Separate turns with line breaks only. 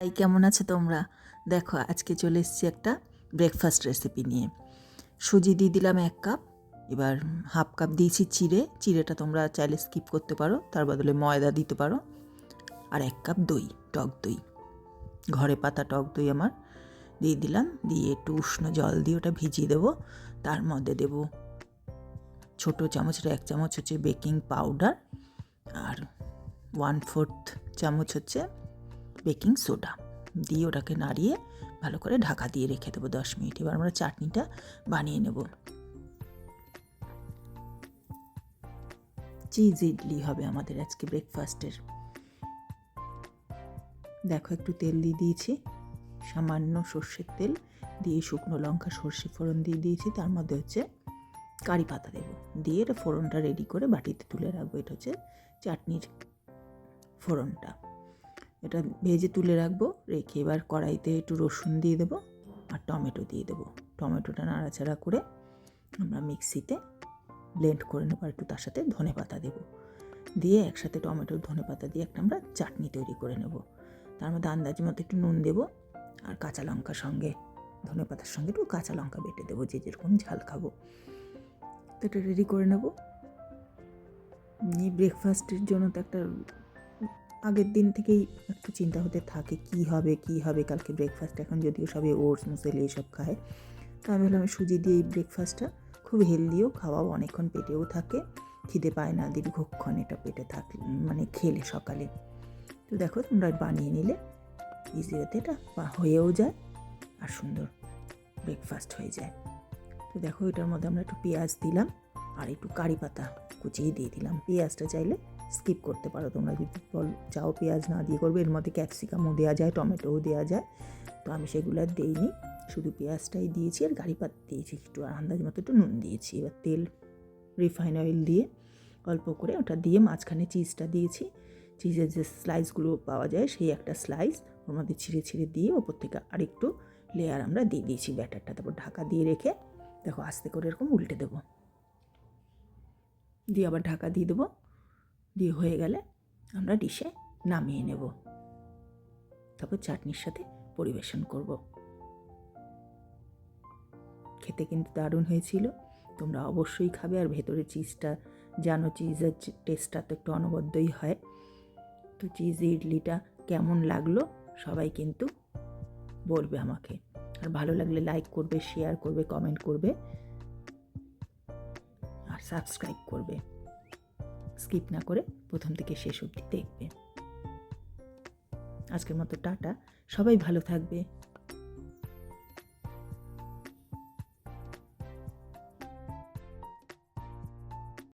এই কেমন আছে তোমরা? দেখো আজকে চলে এসেছি একটা ব্রেকফাস্ট রেসিপি নিয়ে। সুজি দিয়ে দিলাম 1 কাপ, এবার হাফ কাপ দিয়েছি চিড়েটা তোমরা চাইলে স্কিপ করতে পারো, তার বদলে ময়দা দিতে পারো। আর 1 কাপ দই, টক দই, ঘরে পাতা টক দই আমার দিয়ে দিলাম। দিয়ে একটু উষ্ণ জল দিয়ে ওটা ভিজিয়ে দেবো। তার মধ্যে দেবো ছোটো চামচের 1 চামচ হচ্ছে বেকিং পাউডার, আর 1/4 চামচ হচ্ছে বেকিং সোডা দিয়ে ওটাকে নাড়িয়ে ভালো করে ঢাকা দিয়ে রেখে দেবো 10 মিনিট। এবার আমরা চাটনিটা বানিয়ে নেব। চিজ ইডলি হবে আমাদের আজকে ব্রেকফাস্টের। দেখো একটু তেল দিয়ে দিয়েছি, সামান্য সর্ষের তেল দিয়ে শুকনো লঙ্কা সর্ষে ফোড়ন দিয়ে দিয়েছি। তার মধ্যে হচ্ছে কারি পাতা দেবো, দিয়ে এটা ফোড়নটা রেডি করে বাটিতে তুলে রাখবো। এটা হচ্ছে চাটনির ফোড়নটা, এটা ভেজে তুলে রাখবো। রেখে এবার কড়াইতে একটু রসুন দিয়ে দেবো আর টমেটো দিয়ে দেবো। টমেটোটা নাড়াচাড়া করে আমরা মিক্সিতে ব্লেন্ড করে নেবো। আর একটু তার সাথে ধনেপাতা দেবো, দিয়ে একসাথে টমেটো ধনেপাতা দিয়ে একটা আমরা চাটনি তৈরি করে নেব। তার মধ্যে আন্দাজ মতো একটু নুন দেবো, আর কাঁচা লঙ্কা সঙ্গে ধনেপাতার সঙ্গে একটু কাঁচা লঙ্কা বেটে দেবো, যে যেরকম ঝাল খাবো। তো এটা রেডি করে নেবো। ব্রেকফাস্টের জন্য তো একটা আগের দিন থেকেই একটু চিন্তা হতে থাকে কী হবে কালকে ব্রেকফাস্ট। এখন যদিও সবাই ওটস মুসেলি এইসব খায়, তো আমি ভাবলাম সুজি দিয়ে এই ব্রেকফাস্টটা খুব হেলদিও, খাওয়াও অনেকক্ষণ পেটেও থাকে, খিদে পায় না দীর্ঘক্ষণ এটা পেটে থাকলে, মানে খেলে সকালে। তো দেখো তোমরা বানিয়ে নিলে ইজিতে এটা হয়েও যায় আর সুন্দর ব্রেকফাস্ট হয়ে যায়। তো দেখো এটার মধ্যে আমরা একটু পেঁয়াজ দিলাম আর একটু কারি পাতা কুচিয়ে দিয়ে দিলাম। পেঁয়াজটা চাইলে স্কিপ করতে পারো তোমরা, যদি চাও পেঁয়াজ না দিয়ে করবে। এর মধ্যে ক্যাপসিকামও দেওয়া যায়, টমেটোও দেওয়া যায়, তো আমি সেগুলো আর দিইনি, শুধু পেঁয়াজটাই দিয়েছি আর কারি পাতা দিয়েছি একটু, আর আন্দাজ মতো একটু নুন দিয়েছি। এবার তেল রিফাইন অয়েল দিয়ে অল্প করে ওটা দিয়ে মাঝখানে চিজটা দিয়েছি। চিজের যে স্লাইসগুলো পাওয়া যায় সেই একটা স্লাইস ওর মধ্যে ছিঁড়ে দিয়ে ওপর থেকে আরেকটু লেয়ার আমরা দিয়ে দিয়েছি ব্যাটারটা। তারপর ঢাকা দিয়ে রেখে দেখো আস্তে করে এরকম উল্টে দেবো, দিয়ে আবার ঢাকা দিয়ে দেবো। দিয়ে হয়ে গেলে আমরা ডিশে নামিয়ে নেব, তারপর চাটনির সাথে পরিবেশন করব। খেতে কিন্তু দারুণ হয়েছিল, তোমরা অবশ্যই খাবে। আর ভেতরে চিজটা জানো, চিজের টেস্টটা তো একটু অনবদ্যই হয়। তো চিজ ইডলিটা কেমন লাগলো সবাই কিন্তু বলবে আমাকে, আর ভালো লাগলে লাইক করবে, শেয়ার করবে, কমেন্ট করবে আর সাবস্ক্রাইব করবে। স্কিপ না করে প্রথম থেকে শেষ অবধি দেখবে। আজকের মতো টাটা, সবাই ভালো থাকবে।